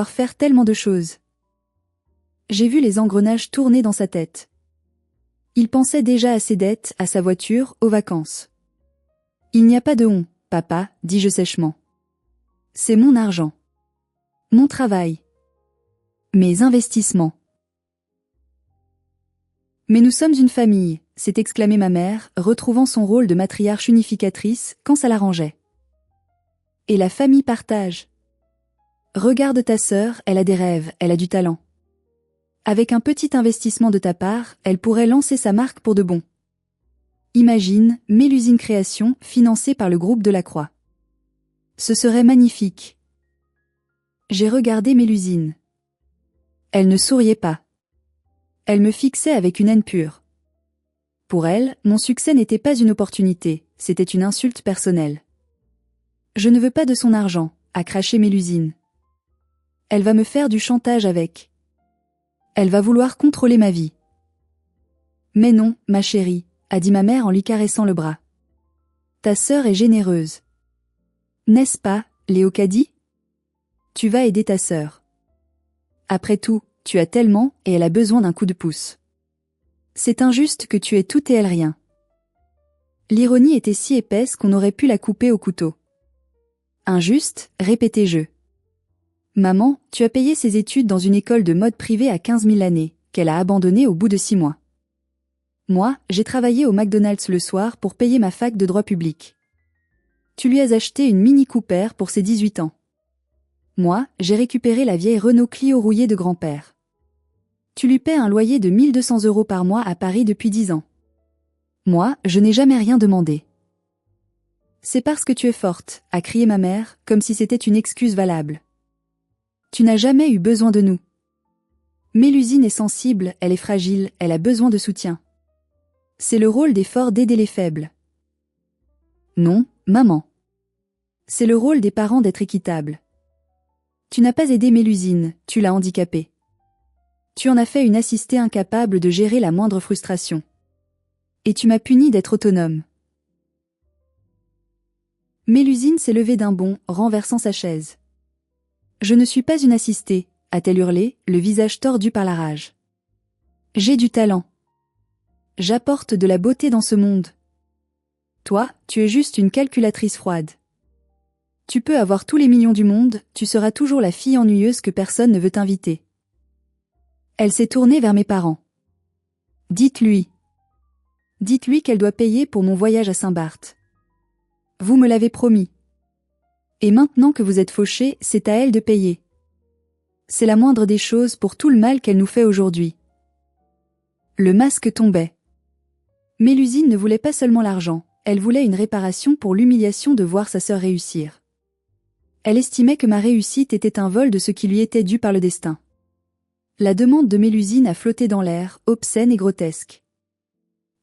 faire tellement de choses. J'ai vu les engrenages tourner dans sa tête. Il pensait déjà à ses dettes, à sa voiture, aux vacances. Il n'y a pas de honte, papa, dis-je sèchement. C'est mon argent. Mon travail. Mes investissements. Mais nous sommes une famille, s'est exclamée ma mère, retrouvant son rôle de matriarche unificatrice quand ça l'arrangeait. Et la famille partage. Regarde ta sœur, elle a des rêves, elle a du talent. Avec un petit investissement de ta part, elle pourrait lancer sa marque pour de bon. Imagine, Mélusine Création, financée par le groupe Delacroix. Ce serait magnifique. J'ai regardé Mélusine. Elle ne souriait pas. Elle me fixait avec une haine pure. Pour elle, mon succès n'était pas une opportunité, c'était une insulte personnelle. Je ne veux pas de son argent, a craché Mélusine. Elle va me faire du chantage avec. Elle va vouloir contrôler ma vie. Mais non, ma chérie, a dit ma mère en lui caressant le bras. Ta sœur est généreuse. N'est-ce pas, Léocadie? Tu vas aider ta sœur. Après tout, tu as tellement, et elle a besoin d'un coup de pouce. C'est injuste que tu aies tout et elle rien. L'ironie était si épaisse qu'on aurait pu la couper au couteau. Injuste, répétai-je. Maman, tu as payé ses études dans une école de mode privée à 15 000 l'année, qu'elle a abandonnée au bout de 6 mois. Moi, j'ai travaillé au McDonald's le soir pour payer ma fac de droit public. Tu lui as acheté une Mini Cooper pour ses 18 ans. Moi, j'ai récupéré la vieille Renault Clio rouillée de grand-père. Tu lui paies un loyer de 1 200 € par mois à Paris depuis 10 ans. Moi, je n'ai jamais rien demandé. C'est parce que tu es forte, a crié ma mère, comme si c'était une excuse valable. Tu n'as jamais eu besoin de nous. Mélusine est sensible, elle est fragile, elle a besoin de soutien. C'est le rôle des forts d'aider les faibles. Non, maman. C'est le rôle des parents d'être équitables. Tu n'as pas aidé Mélusine, tu l'as handicapée. Tu en as fait une assistée incapable de gérer la moindre frustration. Et tu m'as puni d'être autonome. Mélusine s'est levée d'un bond, renversant sa chaise. Je ne suis pas une assistée, a-t-elle hurlé, le visage tordu par la rage. J'ai du talent. J'apporte de la beauté dans ce monde. Toi, tu es juste une calculatrice froide. Tu peux avoir tous les millions du monde, tu seras toujours la fille ennuyeuse que personne ne veut inviter. Elle s'est tournée vers mes parents. Dites-lui. Dites-lui qu'elle doit payer pour mon voyage à Saint-Barth. Vous me l'avez promis. Et maintenant que vous êtes fauchés, c'est à elle de payer. C'est la moindre des choses pour tout le mal qu'elle nous fait aujourd'hui. Le masque tombait. Mélusine ne voulait pas seulement l'argent, elle voulait une réparation pour l'humiliation de voir sa sœur réussir. Elle estimait que ma réussite était un vol de ce qui lui était dû par le destin. La demande de Mélusine a flotté dans l'air, obscène et grotesque.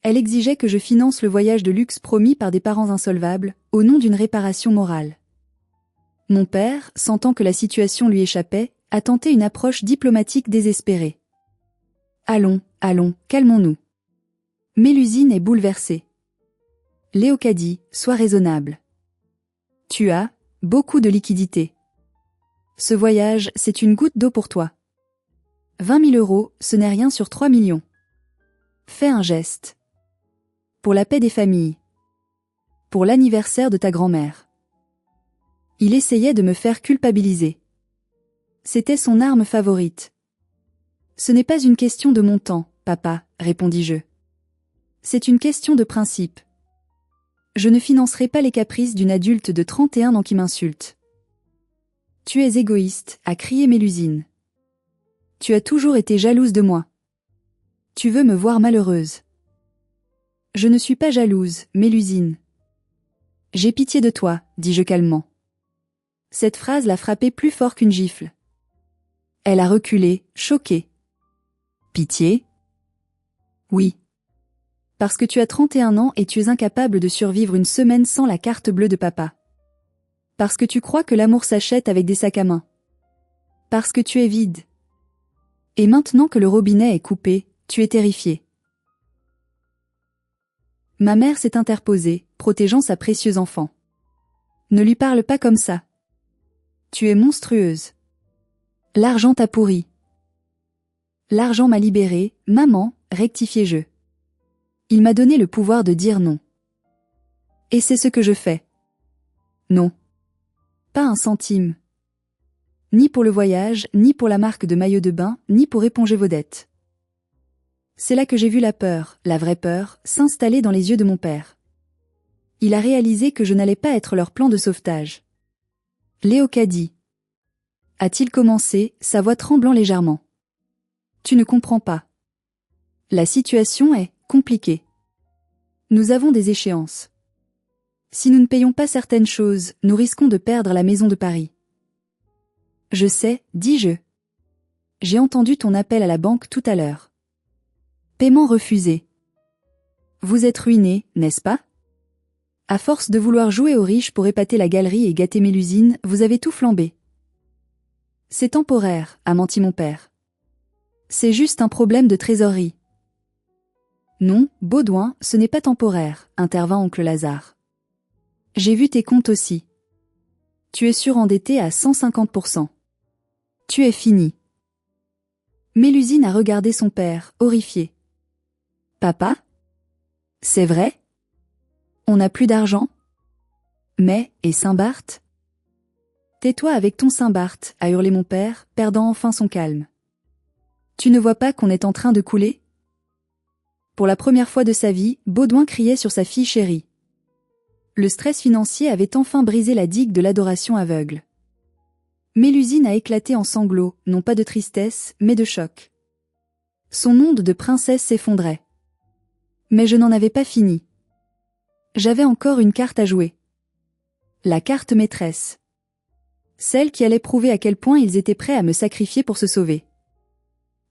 Elle exigeait que je finance le voyage de luxe promis par des parents insolvables, au nom d'une réparation morale. Mon père, sentant que la situation lui échappait, a tenté une approche diplomatique désespérée. Allons, calmons-nous. Mélusine est bouleversée. Léocadie, sois raisonnable. Tu as beaucoup de liquidités. Ce voyage, c'est une goutte d'eau pour toi. 20 000 €, ce n'est rien sur 3 millions. Fais un geste. Pour la paix des familles. Pour l'anniversaire de ta grand-mère. Il essayait de me faire culpabiliser. C'était son arme favorite. Ce n'est pas une question de montant, papa, répondis-je. C'est une question de principe. Je ne financerai pas les caprices d'une adulte de 31 ans qui m'insulte. Tu es égoïste, a crié Mélusine. Tu as toujours été jalouse de moi. Tu veux me voir malheureuse. Je ne suis pas jalouse, Mélusine. J'ai pitié de toi, dis-je calmement. Cette phrase l'a frappée plus fort qu'une gifle. Elle a reculé, choquée. Pitié? Oui. Parce que tu as 31 ans et tu es incapable de survivre une semaine sans la carte bleue de papa. Parce que tu crois que l'amour s'achète avec des sacs à main. Parce que tu es vide. Et maintenant que le robinet est coupé, tu es terrifié. Ma mère s'est interposée, protégeant sa précieuse enfant. Ne lui parle pas comme ça. Tu es monstrueuse. L'argent t'a pourri. L'argent m'a libérée, maman, rectifiai-je. Il m'a donné le pouvoir de dire non. Et c'est ce que je fais. Non. Pas un centime. Ni pour le voyage, ni pour la marque de maillot de bain, ni pour éponger vos dettes. C'est là que j'ai vu la peur, la vraie peur, s'installer dans les yeux de mon père. Il a réalisé que je n'allais pas être leur plan de sauvetage. Léocadie. A-t-il commencé, sa voix tremblant légèrement. Tu ne comprends pas. La situation est compliquée. Nous avons des échéances. Si nous ne payons pas certaines choses, nous risquons de perdre la maison de Paris. Je sais, dis-je. J'ai entendu ton appel à la banque tout à l'heure. Paiement refusé. Vous êtes ruiné, n'est-ce pas? À force de vouloir jouer aux riches pour épater la galerie et gâter Mélusine, vous avez tout flambé. C'est temporaire, a menti mon père. C'est juste un problème de trésorerie. Non, Baudouin, ce n'est pas temporaire, intervint oncle Lazare. J'ai vu tes comptes aussi. Tu es surendetté à 150%. Tu es fini. Mélusine a regardé son père, horrifié. Papa? C'est vrai? On n'a plus d'argent? Mais, et Saint-Barth? Tais-toi avec ton Saint-Barth, a hurlé mon père, perdant enfin son calme. Tu ne vois pas qu'on est en train de couler? Pour la première fois de sa vie, Baudouin criait sur sa fille chérie. Le stress financier avait enfin brisé la digue de l'adoration aveugle. Mélusine a éclaté en sanglots, non pas de tristesse, mais de choc. Son onde de princesse s'effondrait. Mais je n'en avais pas fini. J'avais encore une carte à jouer. La carte maîtresse. Celle qui allait prouver à quel point ils étaient prêts à me sacrifier pour se sauver.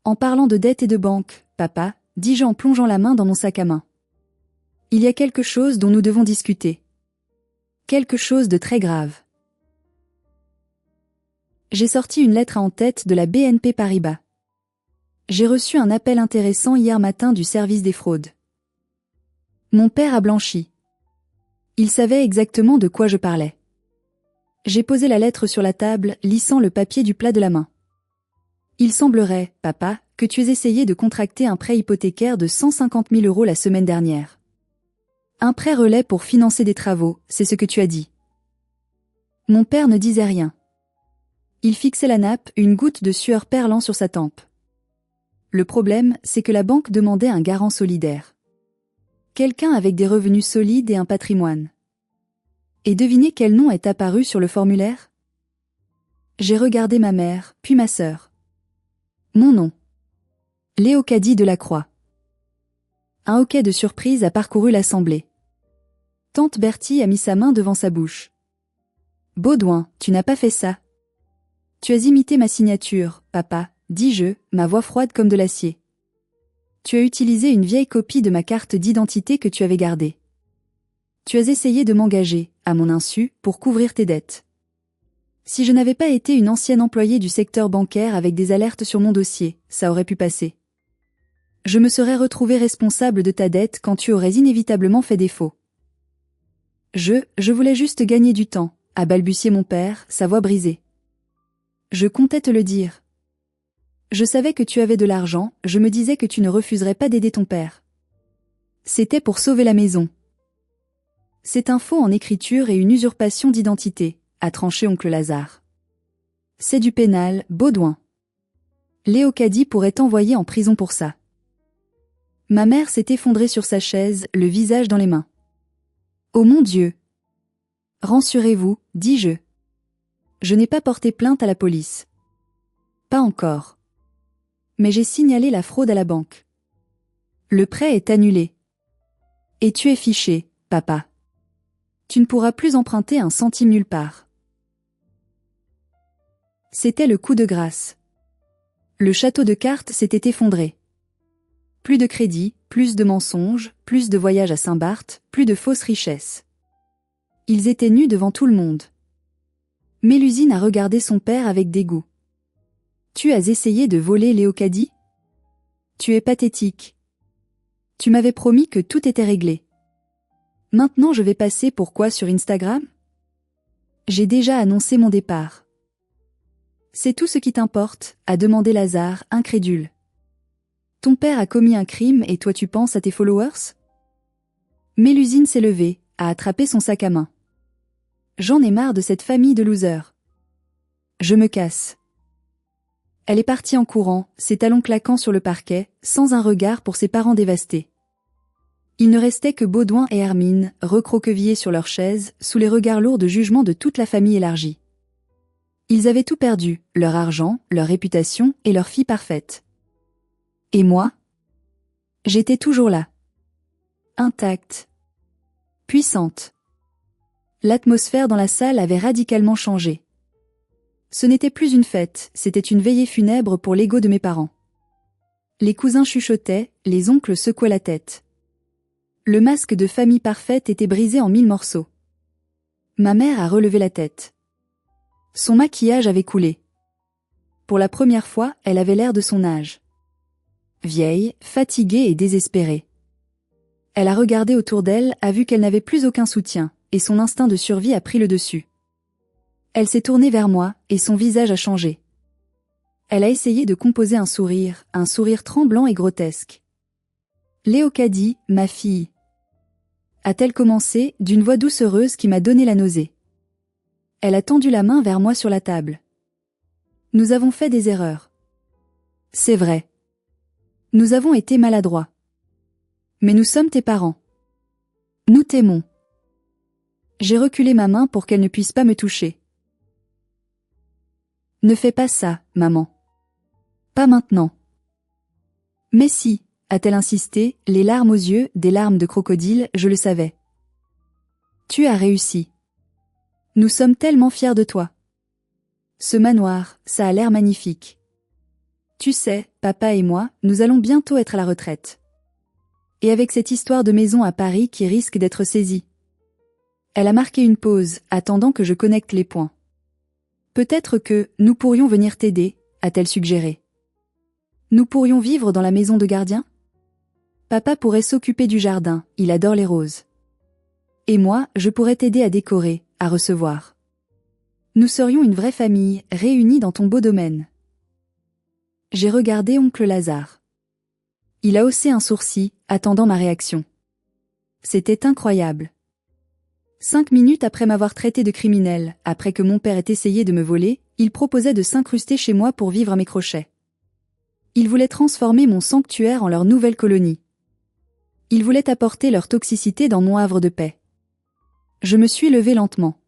En parlant de dette et de banque, papa, dis-je en plongeant la main dans mon sac à main. Il y a quelque chose dont nous devons discuter. Quelque chose de très grave. J'ai sorti une lettre à en-tête de la BNP Paribas. J'ai reçu un appel intéressant hier matin du service des fraudes. Mon père a blanchi. Il savait exactement de quoi je parlais. J'ai posé la lettre sur la table, lissant le papier du plat de la main. Il semblerait, papa, que tu aies essayé de contracter un prêt hypothécaire de 150 000 € la semaine dernière. Un prêt relais pour financer des travaux, c'est ce que tu as dit. Mon père ne disait rien. Il fixait la nappe, une goutte de sueur perlant sur sa tempe. Le problème, c'est que la banque demandait un garant solidaire. Quelqu'un avec des revenus solides et un patrimoine. Et devinez quel nom est apparu sur le formulaire? J'ai regardé ma mère, puis ma sœur. Mon nom. Léocadie Delacroix. Un hoquet de surprise a parcouru l'assemblée. Tante Bertie a mis sa main devant sa bouche. Baudouin, tu n'as pas fait ça. Tu as imité ma signature, papa, dis-je, ma voix froide comme de l'acier. Tu as utilisé une vieille copie de ma carte d'identité que tu avais gardée. Tu as essayé de m'engager, à mon insu, pour couvrir tes dettes. Si je n'avais pas été une ancienne employée du secteur bancaire avec des alertes sur mon dossier, ça aurait pu passer. Je me serais retrouvée responsable de ta dette quand tu aurais inévitablement fait défaut. Je voulais juste gagner du temps, a balbutié mon père, sa voix brisée. Je comptais te le dire. Je savais que tu avais de l'argent, je me disais que tu ne refuserais pas d'aider ton père. C'était pour sauver la maison. C'est un faux en écriture et une usurpation d'identité, a tranché oncle Lazare. C'est du pénal, Baudouin. Léocadie pourrait t'envoyer en prison pour ça. Ma mère s'est effondrée sur sa chaise, le visage dans les mains. Oh mon Dieu! Rassurez-vous, dis-je. Je n'ai pas porté plainte à la police. Pas encore. Mais j'ai signalé la fraude à la banque. Le prêt est annulé. Et tu es fiché, papa. Tu ne pourras plus emprunter un centime nulle part. C'était le coup de grâce. Le château de cartes s'était effondré. Plus de crédit, plus de mensonges, plus de voyages à Saint-Barth, plus de fausses richesses. Ils étaient nus devant tout le monde. Mélusine a regardé son père avec dégoût. Tu as essayé de voler Léocadie? Tu es pathétique. Tu m'avais promis que tout était réglé. Maintenant je vais passer pour quoi sur Instagram? J'ai déjà annoncé mon départ. C'est tout ce qui t'importe, a demandé Lazare, incrédule. Ton père a commis un crime et toi tu penses à tes followers? Mélusine s'est levée, a attrapé son sac à main. J'en ai marre de cette famille de losers. Je me casse. Elle est partie en courant, ses talons claquant sur le parquet, sans un regard pour ses parents dévastés. Il ne restait que Baudouin et Hermine, recroquevillés sur leurs chaises, sous les regards lourds de jugement de toute la famille élargie. Ils avaient tout perdu, leur argent, leur réputation et leur fille parfaite. Et moi? J'étais toujours là. Intacte. Puissante. L'atmosphère dans la salle avait radicalement changé. Ce n'était plus une fête, c'était une veillée funèbre pour l'ego de mes parents. Les cousins chuchotaient, les oncles secouaient la tête. Le masque de famille parfaite était brisé en 1000 morceaux. Ma mère a relevé la tête. Son maquillage avait coulé. Pour la première fois, elle avait l'air de son âge. Vieille, fatiguée et désespérée. Elle a regardé autour d'elle, a vu qu'elle n'avait plus aucun soutien, et son instinct de survie a pris le dessus. Elle s'est tournée vers moi, et son visage a changé. Elle a essayé de composer un sourire tremblant et grotesque. Léocadie, ma fille. A-t-elle commencé, d'une voix doucereuse qui m'a donné la nausée. Elle a tendu la main vers moi sur la table. Nous avons fait des erreurs. C'est vrai. Nous avons été maladroits. Mais nous sommes tes parents. Nous t'aimons. J'ai reculé ma main pour qu'elle ne puisse pas me toucher. Ne fais pas ça, maman. Pas maintenant. Mais si, a-t-elle insisté, les larmes aux yeux, des larmes de crocodile, je le savais. Tu as réussi. Nous sommes tellement fiers de toi. Ce manoir, ça a l'air magnifique. Tu sais, papa et moi, nous allons bientôt être à la retraite. Et avec cette histoire de maison à Paris qui risque d'être saisie. Elle a marqué une pause, attendant que je connecte les points. Peut-être que, nous pourrions venir t'aider, a-t-elle suggéré. Nous pourrions vivre dans la maison de gardien? Papa pourrait s'occuper du jardin, il adore les roses. Et moi, je pourrais t'aider à décorer, à recevoir. Nous serions une vraie famille, réunie dans ton beau domaine. J'ai regardé oncle Lazare. Il a haussé un sourcil, attendant ma réaction. C'était incroyable. 5 minutes après m'avoir traité de criminel, après que mon père ait essayé de me voler, il proposait de s'incruster chez moi pour vivre à mes crochets. Il voulait transformer mon sanctuaire en leur nouvelle colonie. Ils voulaient apporter leur toxicité dans mon havre de paix. Je me suis levée lentement.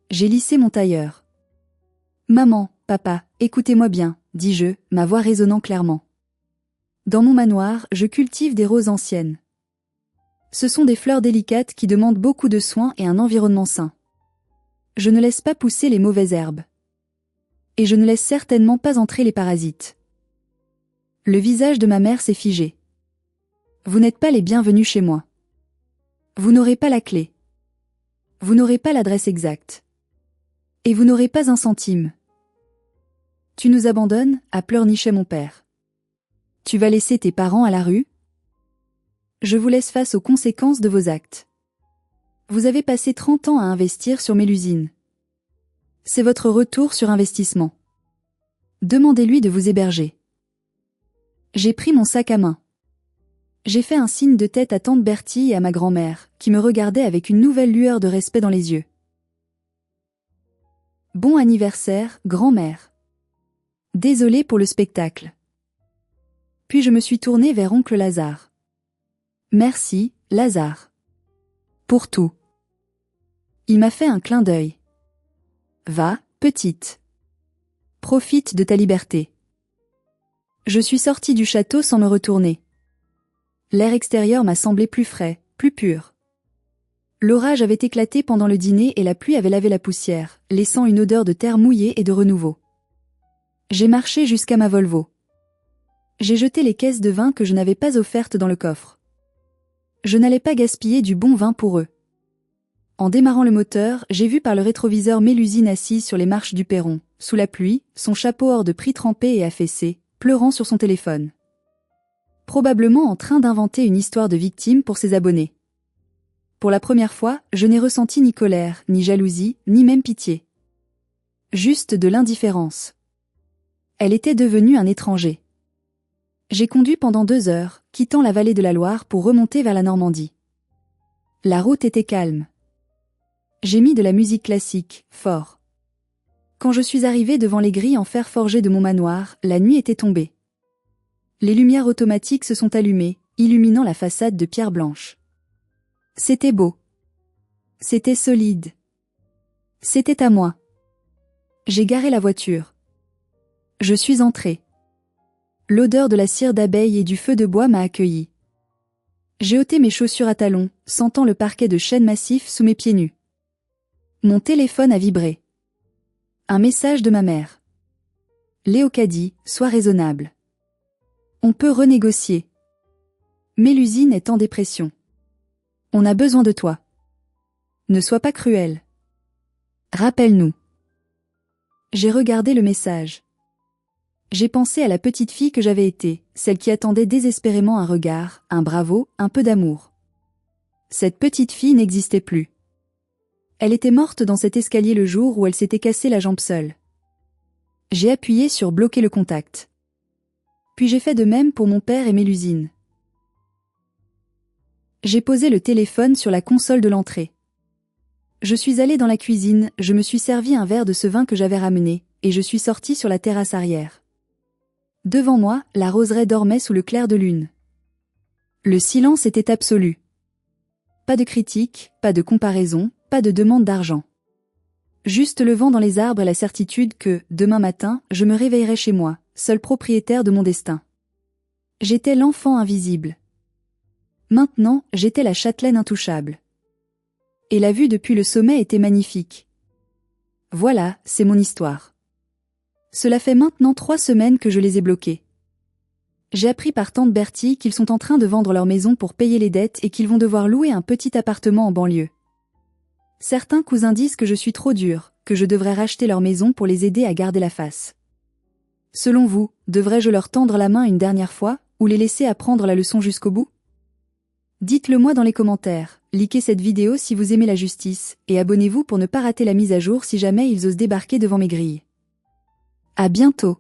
J'ai lissé mon tailleur. Maman, papa, écoutez-moi bien, dis-je, ma voix résonnant clairement. Dans mon manoir, je cultive des roses anciennes. Ce sont des fleurs délicates qui demandent beaucoup de soins et un environnement sain. Je ne laisse pas pousser les mauvaises herbes. Et je ne laisse certainement pas entrer les parasites. Le visage de ma mère s'est figé. Vous n'êtes pas les bienvenus chez moi. Vous n'aurez pas la clé. Vous n'aurez pas l'adresse exacte. Et vous n'aurez pas un centime. Tu nous abandonnes, a pleurniché mon père. Tu vas laisser tes parents à la rue? Je vous laisse face aux conséquences de vos actes. Vous avez passé 30 ans à investir sur Mélusine. C'est votre retour sur investissement. Demandez-lui de vous héberger. J'ai pris mon sac à main. J'ai fait un signe de tête à tante Bertie et à ma grand-mère, qui me regardaient avec une nouvelle lueur de respect dans les yeux. Bon anniversaire, grand-mère. Désolée pour le spectacle. Puis je me suis tournée vers oncle Lazare. Merci, Lazare. Pour tout. Il m'a fait un clin d'œil. Va, petite. Profite de ta liberté. Je suis sortie du château sans me retourner. L'air extérieur m'a semblé plus frais, plus pur. L'orage avait éclaté pendant le dîner et la pluie avait lavé la poussière, laissant une odeur de terre mouillée et de renouveau. J'ai marché jusqu'à ma Volvo. J'ai jeté les caisses de vin que je n'avais pas offertes dans le coffre. Je n'allais pas gaspiller du bon vin pour eux. En démarrant le moteur, j'ai vu par le rétroviseur Mélusine assise sur les marches du perron, sous la pluie, son chapeau hors de prix trempé et affaissé, pleurant sur son téléphone. Probablement en train d'inventer une histoire de victime pour ses abonnés. Pour la première fois, je n'ai ressenti ni colère, ni jalousie, ni même pitié. Juste de l'indifférence. Elle était devenue un étranger. J'ai conduit pendant 2 heures, quittant la vallée de la Loire pour remonter vers la Normandie. La route était calme. J'ai mis de la musique classique, fort. Quand je suis arrivé devant les grilles en fer forgé de mon manoir, la nuit était tombée. Les lumières automatiques se sont allumées, illuminant la façade de pierre blanche. C'était beau. C'était solide. C'était à moi. J'ai garé la voiture. Je suis entré. L'odeur de la cire d'abeille et du feu de bois m'a accueilli. J'ai ôté mes chaussures à talons, sentant le parquet de chêne massif sous mes pieds nus. Mon téléphone a vibré. Un message de ma mère. Léocadie, sois raisonnable. On peut renégocier. Mélusine est en dépression. On a besoin de toi. Ne sois pas cruel. Rappelle-nous. J'ai regardé le message. J'ai pensé à la petite fille que j'avais été, celle qui attendait désespérément un regard, un bravo, un peu d'amour. Cette petite fille n'existait plus. Elle était morte dans cet escalier le jour où elle s'était cassé la jambe seule. J'ai appuyé sur bloquer le contact. Puis j'ai fait de même pour mon père et Mélusine. J'ai posé le téléphone sur la console de l'entrée. Je suis allé dans la cuisine, je me suis servi un verre de ce vin que j'avais ramené, et je suis sorti sur la terrasse arrière. Devant moi, la roseraie dormait sous le clair de lune. Le silence était absolu. Pas de critique, pas de comparaison, pas de demande d'argent. Juste le vent dans les arbres et la certitude que, demain matin, je me réveillerai chez moi, seul propriétaire de mon destin. J'étais l'enfant invisible. Maintenant, j'étais la châtelaine intouchable. Et la vue depuis le sommet était magnifique. Voilà, c'est mon histoire. Cela fait maintenant 3 semaines que je les ai bloqués. J'ai appris par tante Bertie qu'ils sont en train de vendre leur maison pour payer les dettes et qu'ils vont devoir louer un petit appartement en banlieue. Certains cousins disent que je suis trop dure, que je devrais racheter leur maison pour les aider à garder la face. Selon vous, devrais-je leur tendre la main une dernière fois, ou les laisser apprendre la leçon jusqu'au bout? Dites-le moi dans les commentaires, likez cette vidéo si vous aimez la justice, et abonnez-vous pour ne pas rater la mise à jour si jamais ils osent débarquer devant mes grilles. À bientôt.